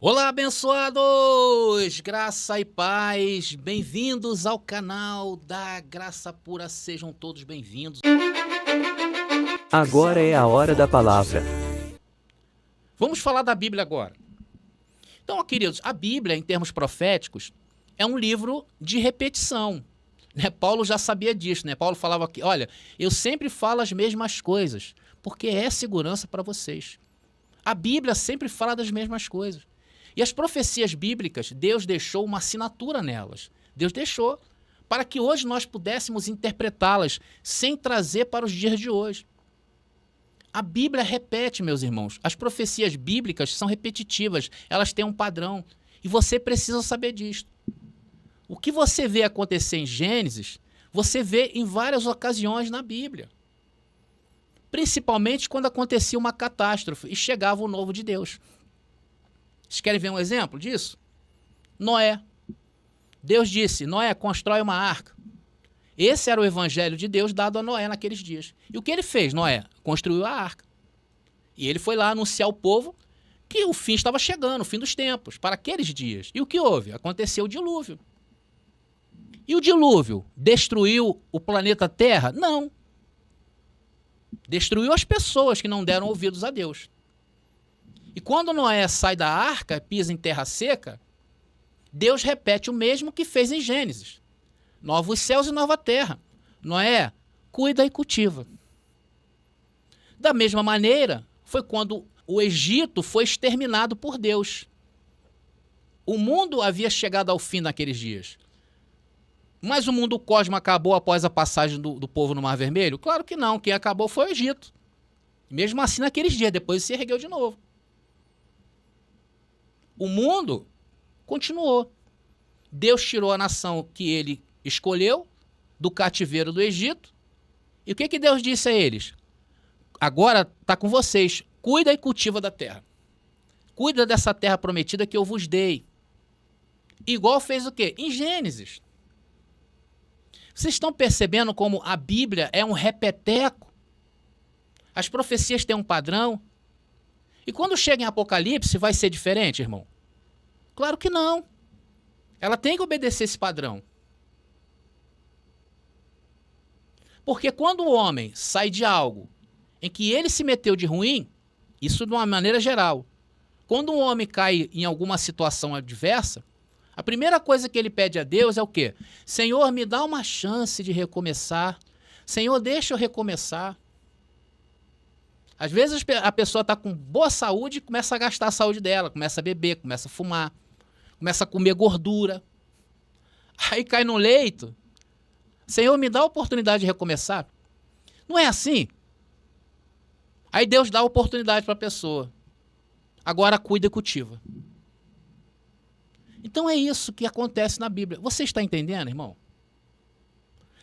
Olá, abençoados! Graça e paz, bem-vindos ao canal da Graça Pura, sejam todos bem-vindos. Agora é a hora da palavra. Vamos falar da Bíblia agora. Então, queridos, a Bíblia, em termos proféticos, é um livro de repetição. Paulo já sabia disso, Paulo falava que, olha, eu sempre falo as mesmas coisas, porque é segurança para vocês. A Bíblia sempre fala das mesmas coisas. E as profecias bíblicas, Deus deixou uma assinatura nelas. Deus deixou para que hoje nós pudéssemos interpretá-las sem trazer para os dias de hoje. A Bíblia repete, meus irmãos. As profecias bíblicas são repetitivas, elas têm um padrão. E você precisa saber disso. O que você vê acontecer em Gênesis, você vê em várias ocasiões na Bíblia. Principalmente quando acontecia uma catástrofe e chegava o novo de Deus. Vocês querem ver um exemplo disso? Noé. Deus disse, Noé, constrói uma arca. Esse era o evangelho de Deus dado a Noé naqueles dias. E o que ele fez, Noé? Construiu a arca. E ele foi lá anunciar ao povo que o fim estava chegando, o fim dos tempos, para aqueles dias. E o que houve? Aconteceu o dilúvio. E o dilúvio destruiu o planeta Terra? Não. Destruiu as pessoas que não deram ouvidos a Deus. E quando Noé sai da arca, pisa em terra seca, Deus repete o mesmo que fez em Gênesis. Novos céus e nova terra. Noé, cuida e cultiva. Da mesma maneira, foi quando o Egito foi exterminado por Deus. O mundo havia chegado ao fim naqueles dias. Mas o mundo cósmico acabou após a passagem do povo no Mar Vermelho? Claro que não. Quem acabou foi o Egito. Mesmo assim, naqueles dias, depois se ergueu de novo. O mundo continuou. Deus tirou a nação que ele escolheu do cativeiro do Egito. E o que Deus disse a eles? Agora está com vocês. Cuida e cultiva da terra. Cuida dessa terra prometida que eu vos dei. Igual fez o quê? Em Gênesis. Vocês estão percebendo como a Bíblia é um repeteco? As profecias têm um padrão. E quando chega em Apocalipse, vai ser diferente, irmão? Claro que não. Ela tem que obedecer esse padrão. Porque quando o homem sai de algo em que ele se meteu de ruim, isso de uma maneira geral, quando um homem cai em alguma situação adversa, a primeira coisa que ele pede a Deus é o quê? Senhor, me dá uma chance de recomeçar. Senhor, deixa eu recomeçar. Às vezes a pessoa está com boa saúde e começa a gastar a saúde dela, começa a beber, começa a fumar, começa a comer gordura. Aí cai no leito. Senhor, me dá a oportunidade de recomeçar. Não é assim? Aí Deus dá a oportunidade para a pessoa. Agora cuida e cultiva. Então é isso que acontece na Bíblia. Você está entendendo, irmão?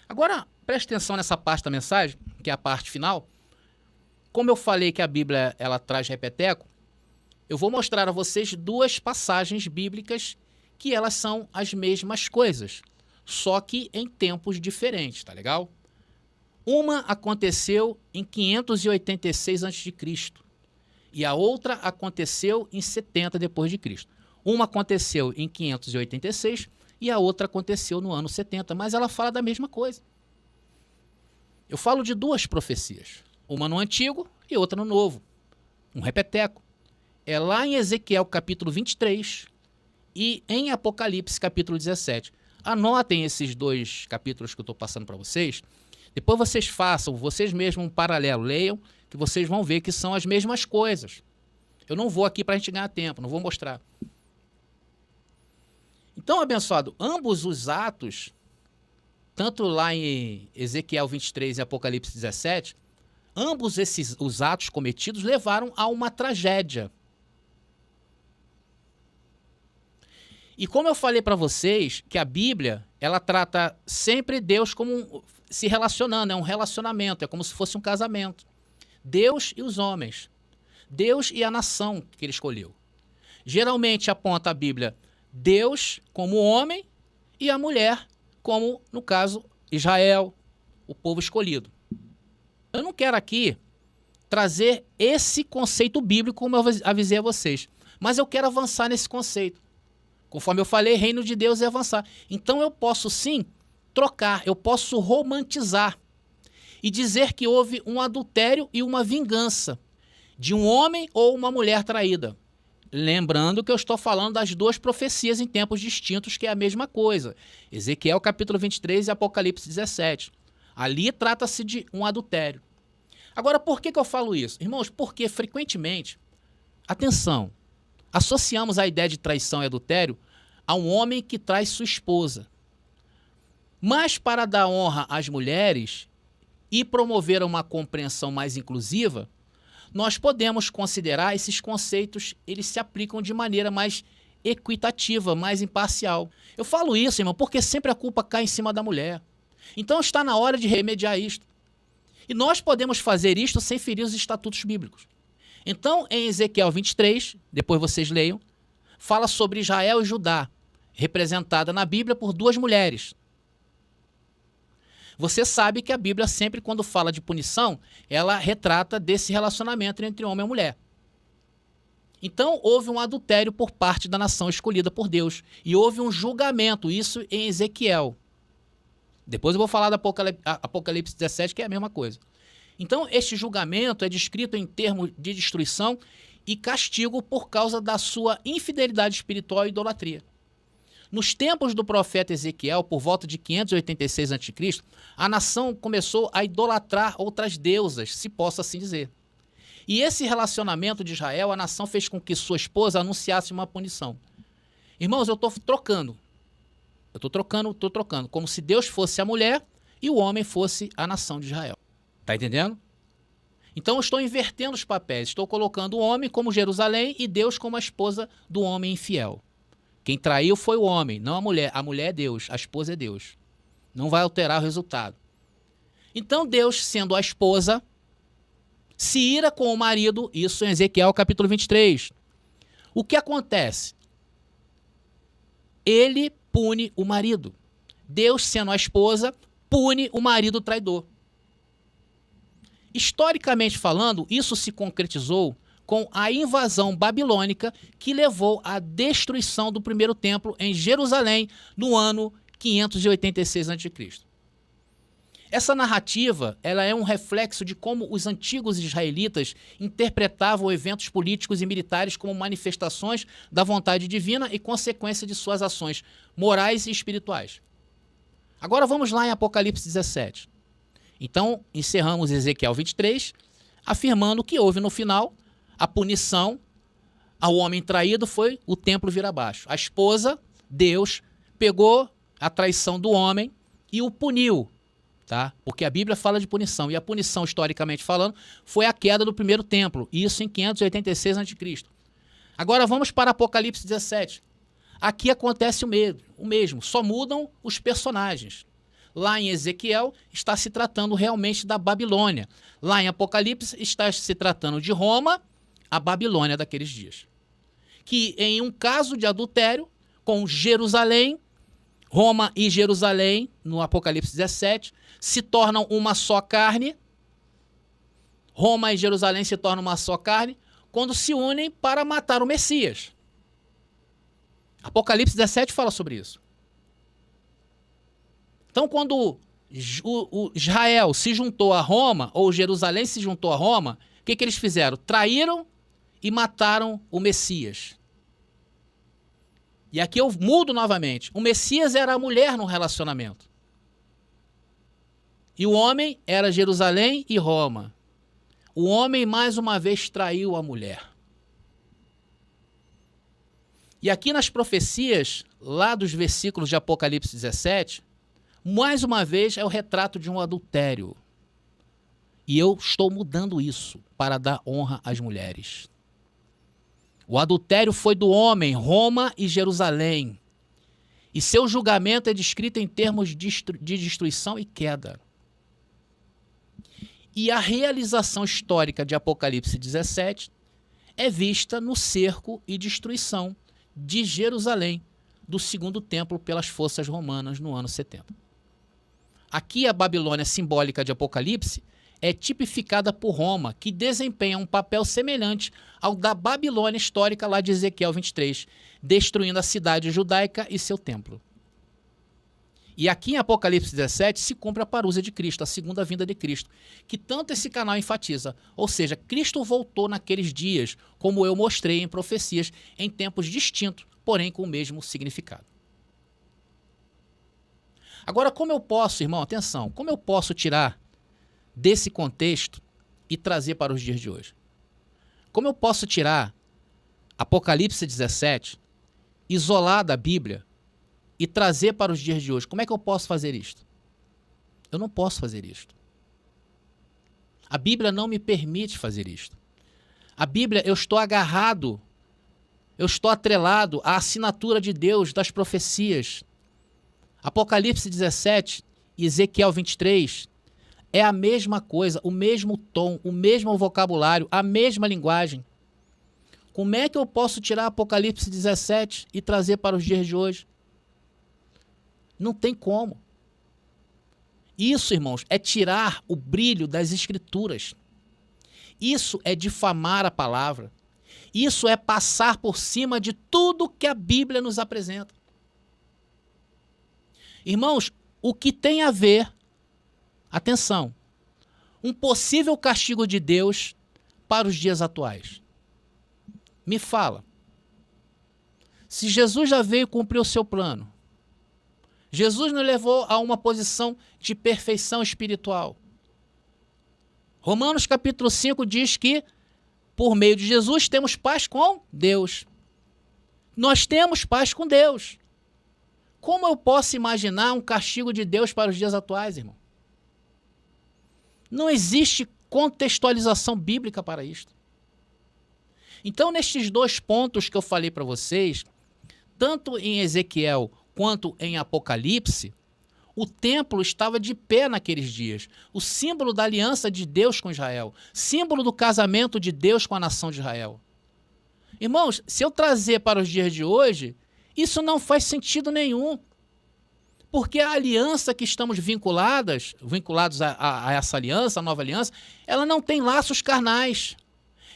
Agora, preste atenção nessa parte da mensagem, que é a parte final. Como eu falei que a Bíblia ela traz repeteco, eu vou mostrar a vocês duas passagens bíblicas que elas são as mesmas coisas, só que em tempos diferentes, tá legal? Uma aconteceu em 586 a.C. e a outra aconteceu em 70 depois de Cristo. Uma aconteceu em 586 e a outra aconteceu no ano 70, mas ela fala da mesma coisa. Eu falo de duas profecias. Uma no Antigo e outra no Novo. Um repeteco. É lá em Ezequiel capítulo 23 e em Apocalipse capítulo 17. Anotem esses dois capítulos que eu estou passando para vocês. Depois vocês façam, vocês mesmos um paralelo, leiam, que vocês vão ver que são as mesmas coisas. Eu não vou aqui para a gente ganhar tempo, não vou mostrar. Então, abençoado, ambos os atos, tanto lá em Ezequiel 23 e Apocalipse 17, ambos os atos cometidos levaram a uma tragédia. E como eu falei para vocês, que a Bíblia, ela trata sempre Deus como se relacionando, é um relacionamento, é como se fosse um casamento. Deus e os homens. Deus e a nação que ele escolheu. Geralmente aponta a Bíblia Deus como homem e a mulher como, no caso, Israel, o povo escolhido. Eu não quero aqui trazer esse conceito bíblico como eu avisei a vocês, Mas eu quero avançar nesse conceito. Conforme eu falei, reino de Deus é avançar. Então eu posso sim trocar, eu posso romantizar e dizer que houve um adultério e uma vingança de um homem ou uma mulher traída. Lembrando que eu estou falando das duas profecias em tempos distintos, que é a mesma coisa. Ezequiel capítulo 23 e Apocalipse 17. Ali trata-se de um adultério. Agora, por que eu falo isso? Irmãos, porque frequentemente, atenção, associamos a ideia de traição e adultério a um homem que traz sua esposa. Mas para dar honra às mulheres e promover uma compreensão mais inclusiva, nós podemos considerar esses conceitos, eles se aplicam de maneira mais equitativa, mais imparcial. Eu falo isso, irmão, porque sempre a culpa cai em cima da mulher. Então está na hora de remediar isto. E nós podemos fazer isto sem ferir os estatutos bíblicos. Então, em Ezequiel 23, depois vocês leiam, fala sobre Israel e Judá, representada na Bíblia por duas mulheres. Você sabe que a Bíblia sempre, quando fala de punição, ela retrata desse relacionamento entre homem e mulher. Então, houve um adultério por parte da nação escolhida por Deus. E houve um julgamento, isso em Ezequiel. Depois eu vou falar do Apocalipse 17, que é a mesma coisa. Então, este julgamento é descrito em termos de destruição e castigo por causa da sua infidelidade espiritual e idolatria. Nos tempos do profeta Ezequiel, por volta de 586 a.C., a nação começou a idolatrar outras deusas, se possa assim dizer. E esse relacionamento de Israel, a nação fez com que sua esposa anunciasse uma punição. Irmãos, eu estou trocando. Estou trocando. Como se Deus fosse a mulher e o homem fosse a nação de Israel. Está entendendo? Então eu estou invertendo os papéis. Estou colocando o homem como Jerusalém e Deus como a esposa do homem infiel. Quem traiu foi o homem, não a mulher. A mulher é Deus, a esposa é Deus. Não vai alterar o resultado. Então Deus, sendo a esposa, se ira com o marido, isso em Ezequiel capítulo 23. O que acontece? Ele pune o marido. Deus, sendo a esposa, pune o marido traidor. Historicamente falando, isso se concretizou com a invasão babilônica que levou à destruição do primeiro templo em Jerusalém no ano 586 a.C. Essa narrativa, ela é um reflexo de como os antigos israelitas interpretavam eventos políticos e militares como manifestações da vontade divina e consequência de suas ações morais e espirituais. Agora vamos lá em Apocalipse 17. Então, encerramos Ezequiel 23, afirmando que houve no final a punição ao homem traído foi o templo vir abaixo. A esposa, Deus, pegou a traição do homem e o puniu, tá? Porque a Bíblia fala de punição. E a punição, historicamente falando, foi a queda do primeiro templo. Isso em 586 a.C. Agora vamos para Apocalipse 17. Aqui acontece o mesmo, só mudam os personagens. Lá em Ezequiel está se tratando realmente da Babilônia. Lá em Apocalipse está se tratando de Roma, a Babilônia daqueles dias. Que em um caso de adultério com Jerusalém, Roma e Jerusalém, no Apocalipse 17, se tornam uma só carne. Roma e Jerusalém se tornam uma só carne quando se unem para matar o Messias. Apocalipse 17 fala sobre isso. Então, quando o Israel se juntou a Roma, ou Jerusalém se juntou a Roma, o que eles fizeram? Traíram e mataram o Messias. E aqui eu mudo novamente. O Messias era a mulher no relacionamento. E o homem era Jerusalém e Roma. O homem, mais uma vez, traiu a mulher. E aqui nas profecias, lá dos versículos de Apocalipse 17, mais uma vez é o retrato de um adultério. E eu estou mudando isso para dar honra às mulheres. O adultério foi do homem, Roma e Jerusalém. E seu julgamento é descrito em termos de destruição e queda. E a realização histórica de Apocalipse 17 é vista no cerco e destruição de Jerusalém, do segundo templo pelas forças romanas no ano 70. Aqui a Babilônia simbólica de Apocalipse é tipificada por Roma, que desempenha um papel semelhante ao da Babilônia histórica lá de Ezequiel 23, destruindo a cidade judaica e seu templo. E aqui em Apocalipse 17 se cumpre a parúzia de Cristo, a segunda vinda de Cristo, que tanto esse canal enfatiza. Ou seja, Cristo voltou naqueles dias, como eu mostrei em profecias, em tempos distintos, porém com o mesmo significado. Agora, como eu posso, irmão, atenção, como eu posso tirar desse contexto e trazer para os dias de hoje? Como eu posso tirar Apocalipse 17, isolar da Bíblia e trazer para os dias de hoje? Como é que eu posso fazer isto? Eu não posso fazer isto. A Bíblia não me permite fazer isto. A Bíblia, eu estou agarrado, eu estou atrelado à assinatura de Deus das profecias. Apocalipse 17 e Ezequiel 23 é a mesma coisa, o mesmo tom, o mesmo vocabulário, a mesma linguagem. Como é que eu posso tirar Apocalipse 17 e trazer para os dias de hoje? Não tem como. Isso, irmãos, é tirar o brilho das Escrituras. Isso é difamar a palavra. Isso é passar por cima de tudo que a Bíblia nos apresenta. Irmãos, o que tem a ver, atenção, um possível castigo de Deus para os dias atuais? Me fala. Se Jesus já veio cumprir o seu plano, Jesus nos levou a uma posição de perfeição espiritual. Romanos capítulo 5 diz que por meio de Jesus temos paz com Deus. Nós temos paz com Deus. Como eu posso imaginar um castigo de Deus para os dias atuais, irmão? Não existe contextualização bíblica para isto. Então, nestes dois pontos que eu falei para vocês, tanto em Ezequiel quanto em Apocalipse, o templo estava de pé naqueles dias. O símbolo da aliança de Deus com Israel. Símbolo do casamento de Deus com a nação de Israel. Irmãos, se eu trazer para os dias de hoje, isso não faz sentido nenhum. Porque a aliança que estamos vinculados a essa aliança, a nova aliança, ela não tem laços carnais.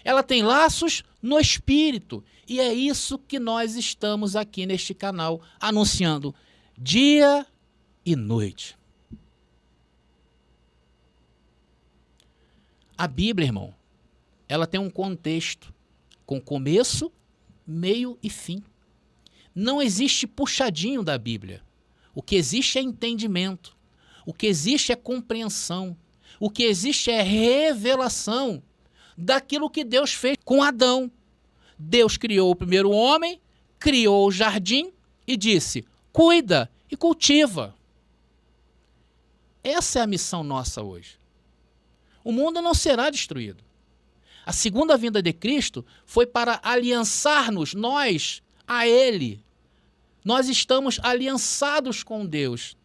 Ela tem laços no espírito. E é isso que nós estamos aqui neste canal anunciando dia e noite. A Bíblia, irmão, ela tem um contexto com começo, meio e fim. Não existe puxadinho da Bíblia. O que existe é entendimento. O que existe é compreensão. O que existe é revelação daquilo que Deus fez com Adão. Deus criou o primeiro homem, criou o jardim e disse: cuida e cultiva. Essa é a missão nossa hoje. O mundo não será destruído. A segunda vinda de Cristo foi para aliançar-nos, nós, a Ele. Nós estamos aliançados com Deus,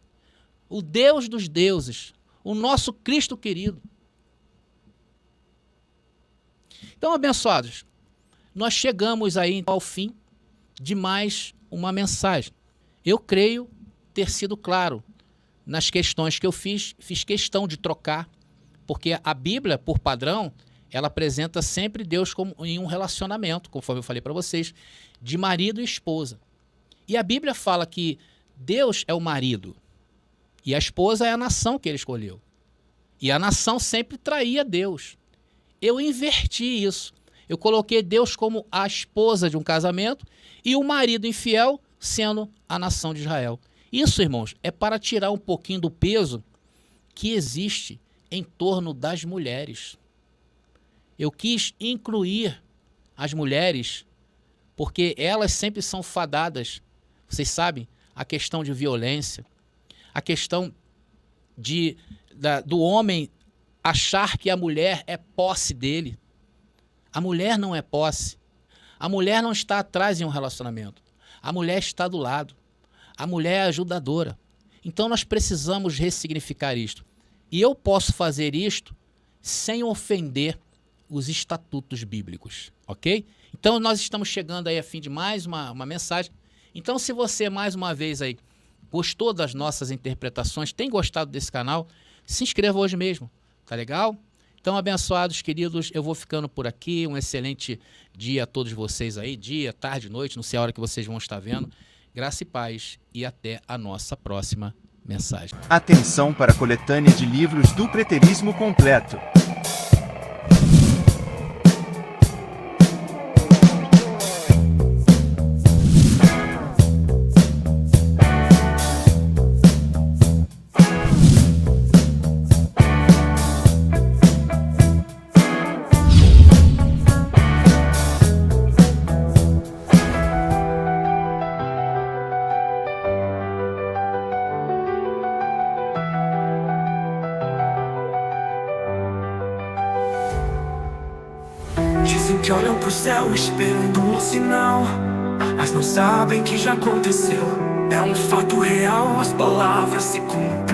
o Deus dos deuses, o nosso Cristo querido. Então, abençoados, nós chegamos aí ao fim de mais uma mensagem. Eu creio ter sido claro nas questões que eu fiz questão de trocar, porque a Bíblia, por padrão, ela apresenta sempre Deus como em um relacionamento, conforme eu falei para vocês, de marido e esposa. E a Bíblia fala que Deus é o marido e a esposa é a nação que ele escolheu. E a nação sempre traía Deus. Eu inverti isso. Eu coloquei Deus como a esposa de um casamento e o marido infiel sendo a nação de Israel. Isso, irmãos, é para tirar um pouquinho do peso que existe em torno das mulheres. Eu quis incluir as mulheres porque elas sempre são fadadas. Vocês sabem, a questão de violência, a questão do homem achar que a mulher é posse dele. A mulher não é posse. A mulher não está atrás em um relacionamento. A mulher está do lado. A mulher é ajudadora. Então nós precisamos ressignificar isto. E eu posso fazer isto sem ofender os estatutos bíblicos, ok? Então nós estamos chegando aí a fim de mais uma mensagem. Então se você mais uma vez aí gostou das nossas interpretações, tem gostado desse canal, se inscreva hoje mesmo, tá legal? Então, abençoados, queridos, eu vou ficando por aqui. Um excelente dia a todos vocês aí. Dia, tarde, noite, não sei a hora que vocês vão estar vendo. Graça e paz e até a nossa próxima mensagem. Atenção para a coletânea de livros do Preterismo Completo. Dizem que olham pro céu esperando um sinal, mas não sabem que já aconteceu. É um fato real, as palavras se cumprem.